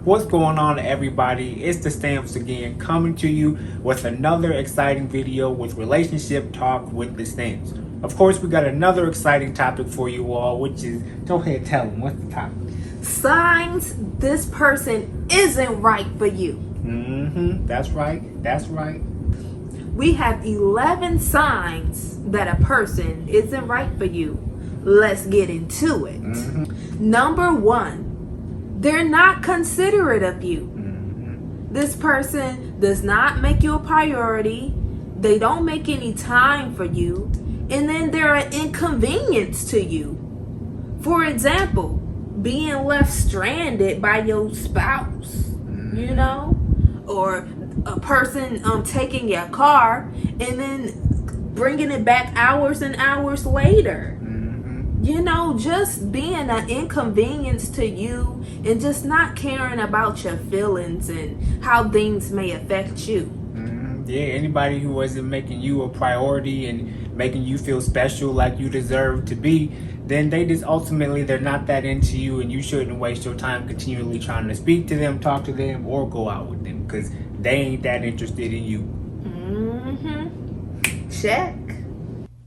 What's going on, everybody? It's the Stamps again, coming to you with another exciting video with relationship talk with the Stamps. Of course, we got another exciting topic for you all, which is, go ahead, tell them, what's the topic? Signs this person isn't right for you. That's right. We have 11 signs that a person isn't right for you. Let's get into it. Number 1, they're not considerate of you. This person does not make you a priority. They don't make any time for you. And then they're an inconvenience to you. For example, being left stranded by your spouse, or a person taking your car and then bringing it back hours and hours later. Just being an inconvenience to you and just not caring about your feelings and how things may affect you. Yeah, anybody who wasn't making you a priority and making you feel special like you deserve to be, then they're not that into you, and you shouldn't waste your time continually trying to speak to them, talk to them, or go out with them, because they ain't that interested in you. Check.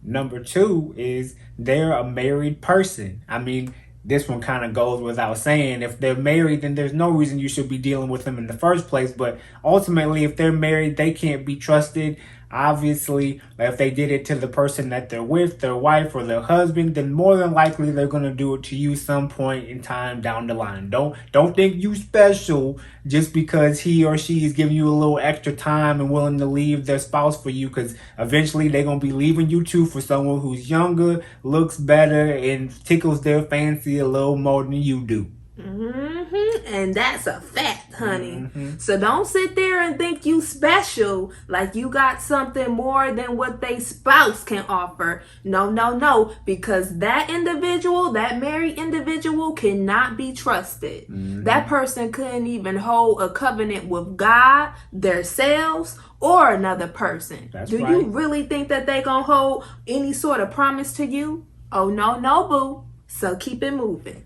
Number 2 is they're a married person. I mean, this one kind of goes without saying. If they're married, then there's no reason you should be dealing with them in the first place. But ultimately, if they're married, they can't be trusted. Obviously, if they did it to the person that they're with, their wife or their husband, then more than likely they're going to do it to you some point in time down the line. Don't think you special just because he or she is giving you a little extra time and willing to leave their spouse for you, because eventually they're going to be leaving you too for someone who's younger, looks better, and tickles their fancy a little more than you do. And that's a fact, honey. So don't sit there and think you special, like you got something more than what they spouse can offer. No, because that individual, that married individual, cannot be trusted. That person couldn't even hold a covenant with God, themselves, or another person. That's Do right. you really think that they gonna hold any sort of promise to you? Oh, no, boo. So keep it moving.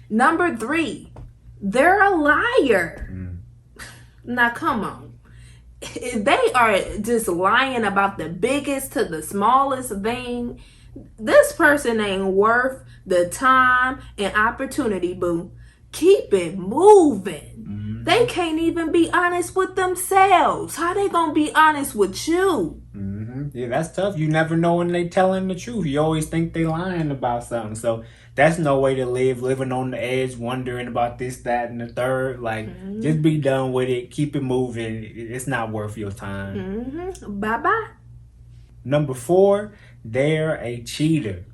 Number 3, they're a liar. Now, come on. If they are just lying about the biggest to the smallest thing, this person ain't worth the time and opportunity, boo. Keep it moving. They can't even be honest with themselves. How they gonna be honest with you? Yeah, that's tough. You never know when they telling the truth. You always think they lying about something. So that's no way to live, living on the edge, wondering about this, that, and the third. Like, just be done with it. Keep it moving. It's not worth your time. Bye-bye. Number 4, they're a cheater.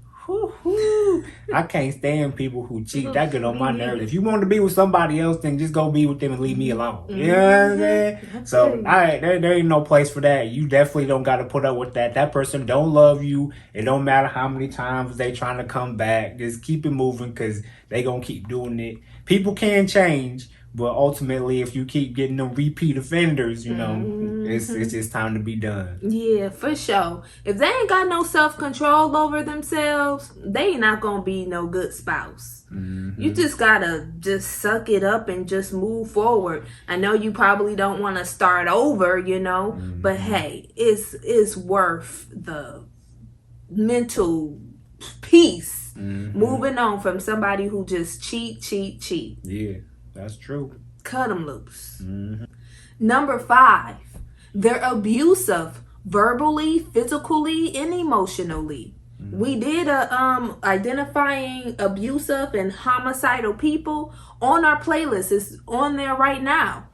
I can't stand people who cheat. That get on my nerves. If you want to be with somebody else, then just go be with them and leave me alone. You know what I'm saying? So, there ain't no place for that. You definitely don't got to put up with that. That person don't love you. It don't matter how many times they trying to come back. Just keep it moving, because they going to keep doing it. People can change, but ultimately, if you keep getting them repeat offenders, it's just time to be done. Yeah, for sure. If they ain't got no self-control over themselves, they ain't not gonna be no good spouse. You just gotta just suck it up and just move forward. I know you probably don't want to start over, but hey, it's worth the mental peace moving on from somebody who just cheat. Yeah, that's true. Cut them loose. Number 5, they're abusive, verbally, physically, and emotionally. We did a identifying abusive and homicidal people on our playlist. It's on there right now.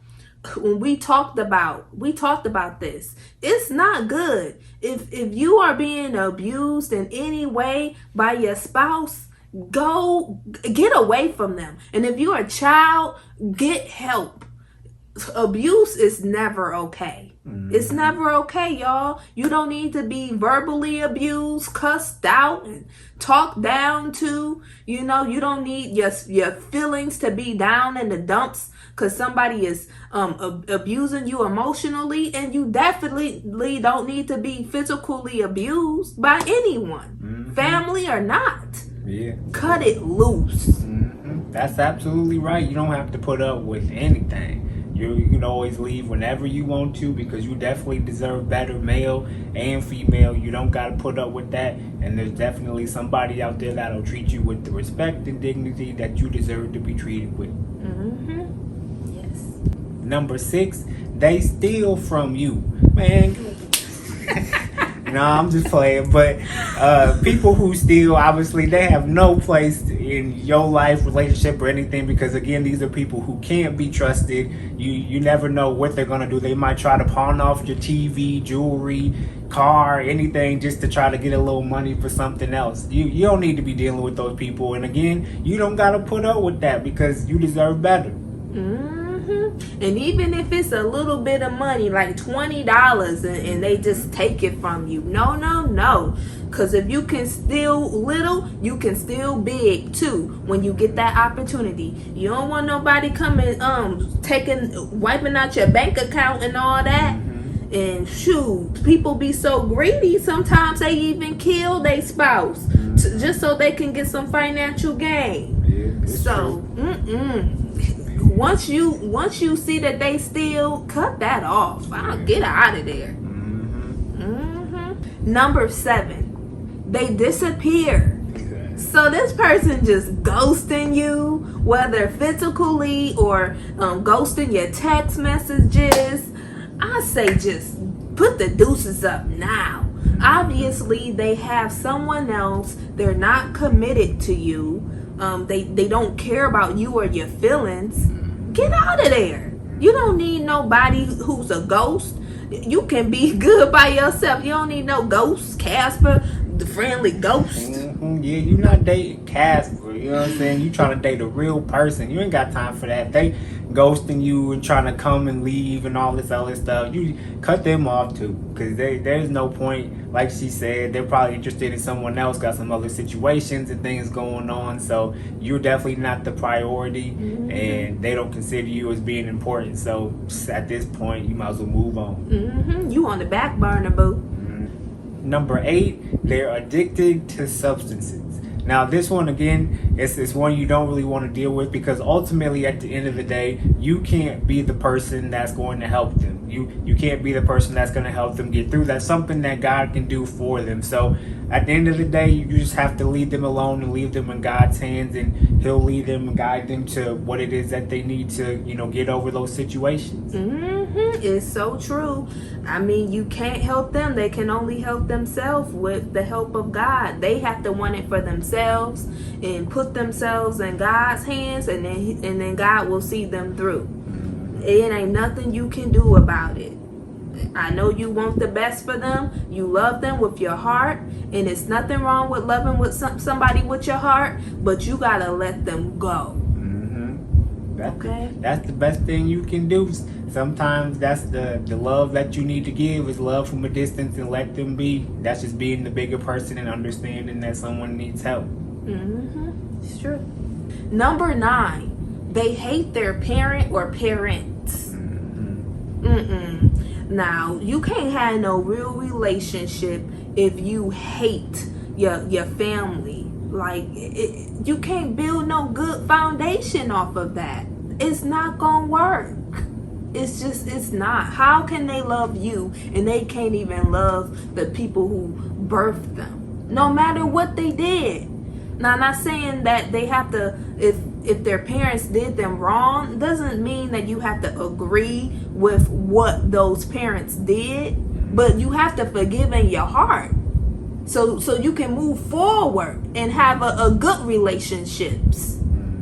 When we talked about this. It's not good. If you are being abused in any way by your spouse, go get away from them. And if you're a child, get help. Abuse is never okay. It's never okay, y'all. You don't need to be verbally abused, cussed out, and talked down to. You don't need your feelings to be down in the dumps because somebody is abusing you emotionally, and you definitely don't need to be physically abused by anyone, family or not. Yeah. Cut it loose. That's absolutely right. You don't have to put up with anything. You can always leave whenever you want to because you definitely deserve better, male and female. You don't got to put up with that. And there's definitely somebody out there that'll treat you with the respect and dignity that you deserve to be treated with. Yes. Number 6, they steal from you. Man, no, I'm just playing. But people who steal, obviously, they have no place in your life, relationship, or anything because, again, these are people who can't be trusted. You never know what they're going to do. They might try to pawn off your TV, jewelry, car, anything just to try to get a little money for something else. You don't need to be dealing with those people. And, again, you don't got to put up with that because you deserve better. And even if it's a little bit of money, like $20, and they just take it from you. No. Because if you can steal little, you can steal big too when you get that opportunity. You don't want nobody coming, wiping out your bank account and all that. And shoot, people be so greedy. Sometimes they even kill their spouse just so they can get some financial gain. Yeah, so, once you see that they steal, cut that off. I'll get out of there. Number 7, they disappear. So this person just ghosting you, whether physically or ghosting your text messages. I say just put the deuces up now. Obviously, they have someone else. They're not committed to you. They don't care about you or your feelings. Get out of there. You don't need nobody who's a ghost. You can be good by yourself. You don't need no ghost. Casper, the friendly ghost. Yeah, you not dating Casper. You know what I'm saying? You trying to date a real person. You ain't got time for that. They ghosting you and trying to come and leave and all this other stuff. You cut them off too, because there's no point. Like she said, they're probably interested in someone else, got some other situations and things going on. So you're definitely not the priority, and they don't consider you as being important. So at this point, you might as well move on. You on the back burner, boo. Number 8, they're addicted to substances. Now, this one, again, it's one you don't really want to deal with because ultimately, at the end of the day, you can't be the person that's going to help them. You can't be the person that's going to help them get through. That's something that God can do for them. So, at the end of the day, you just have to leave them alone and leave them in God's hands, and He'll lead them and guide them to what it is that they need to, get over those situations. It's so true. I mean, you can't help them. They can only help themselves with the help of God. They have to want it for themselves and put themselves in God's hands, and then God will see them through. It ain't nothing you can do about it. I know you want the best for them. You love them with your heart, and it's nothing wrong with loving with somebody with your heart, but you gotta let them go. That's the best thing you can do. Sometimes that's the love that you need to give is love from a distance and let them be. That's just being the bigger person and understanding that someone needs help. It's true. Number 9, they hate their parent or parents. Now, you can't have no real relationship if you hate your family. Like, you can't build no good foundation off of that. It's not gonna work. It's not. How can they love you and they can't even love the people who birthed them, no matter what they did? Now, I'm not saying that they have to, if their parents did them wrong, doesn't mean that you have to agree with what those parents did, but you have to forgive in your heart. So you can move forward and have a good relationships,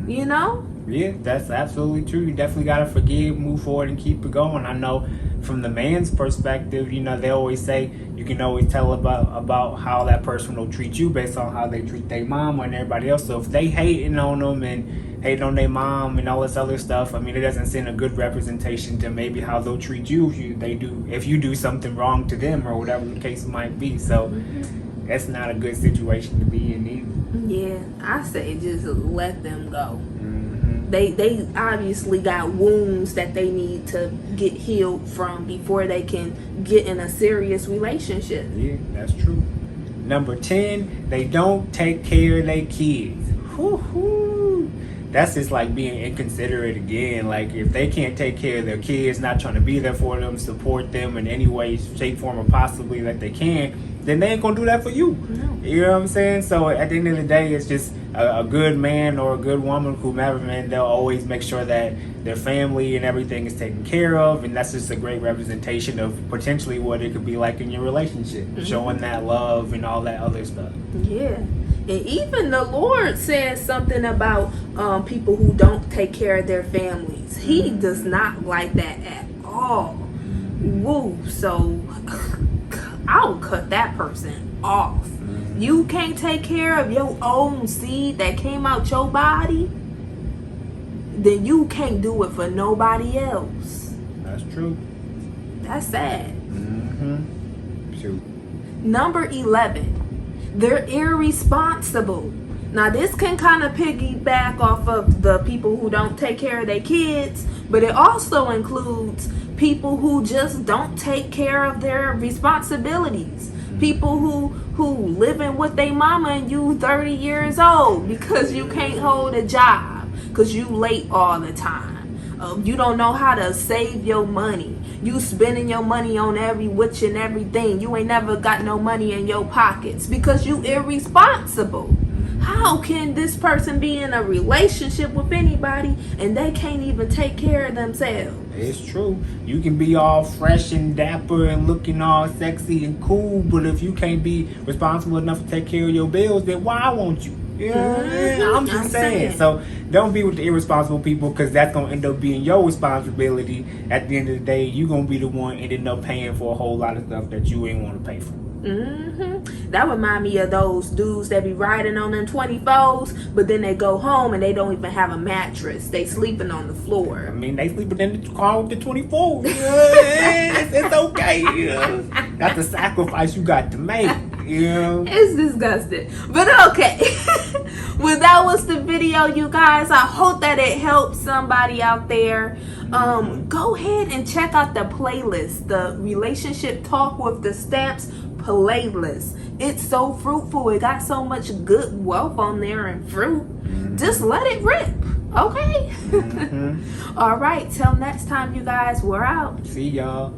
Yeah, that's absolutely true. You definitely got to forgive, move forward, and keep it going. I know from the man's perspective, they always say you can always tell about how that person will treat you based on how they treat their mom and everybody else. So if they hating on them and hating on their mom and all this other stuff, I mean, it doesn't send a good representation to maybe how they'll treat you if you do something wrong to them or whatever the case might be. So that's not a good situation to be in either. Yeah, I say just let them go. They obviously got wounds that they need to get healed from before they can get in a serious relationship. Yeah, that's true. Number 10, they don't take care of their kids. that's just like being inconsiderate again. Like if they can't take care of their kids, not trying to be there for them, support them in any way, shape, form, or possibly that they can, then they ain't gonna do that for you. No. You know what I'm saying? So at the end of the day, it's just a good man or a good woman, whomever, man, they'll always make sure that their family and everything is taken care of, and that's just a great representation of potentially what it could be like in your relationship, showing that love and all that other stuff. Yeah. And even the Lord says something about people who don't take care of their families. He does not like that at all. Woo. So I'll cut that person off. You can't take care of your own seed that came out your body, then you can't do it for nobody else. That's true. That's sad. Shoot. Number 11, they're irresponsible. Now this can kind of piggyback off of the people who don't take care of their kids, but it also includes people who just don't take care of their responsibilities. People who living with their mama and you 30 years old because you can't hold a job, because you late all the time. You don't know how to save your money. You spending your money on every witch and everything. You ain't never got no money in your pockets because you irresponsible. How can this person be in a relationship with anybody and they can't even take care of themselves? It's true. You can be all fresh and dapper and looking all sexy and cool, but if you can't be responsible enough to take care of your bills, then why won't you? Yeah, I'm just saying. So don't be with the irresponsible people, because that's going to end up being your responsibility. At the end of the day, you're going to be the one ending up paying for a whole lot of stuff that you ain't want to pay for. That remind me of those dudes that be riding on them 24s, but then they go home and they don't even have a mattress. They sleeping on the floor. I mean, they sleeping in the car with the 24. It's okay. That's the sacrifice you got to make. It's disgusting, but okay. Well, that was the video, you guys. I hope that it helps somebody out there. Go ahead and check out the playlist, the Relationship Talk with the Stamps playlist. It's so fruitful. It got so much good wealth on there and fruit. Just let it rip, okay? All right, till next time, you guys. We're out. See y'all.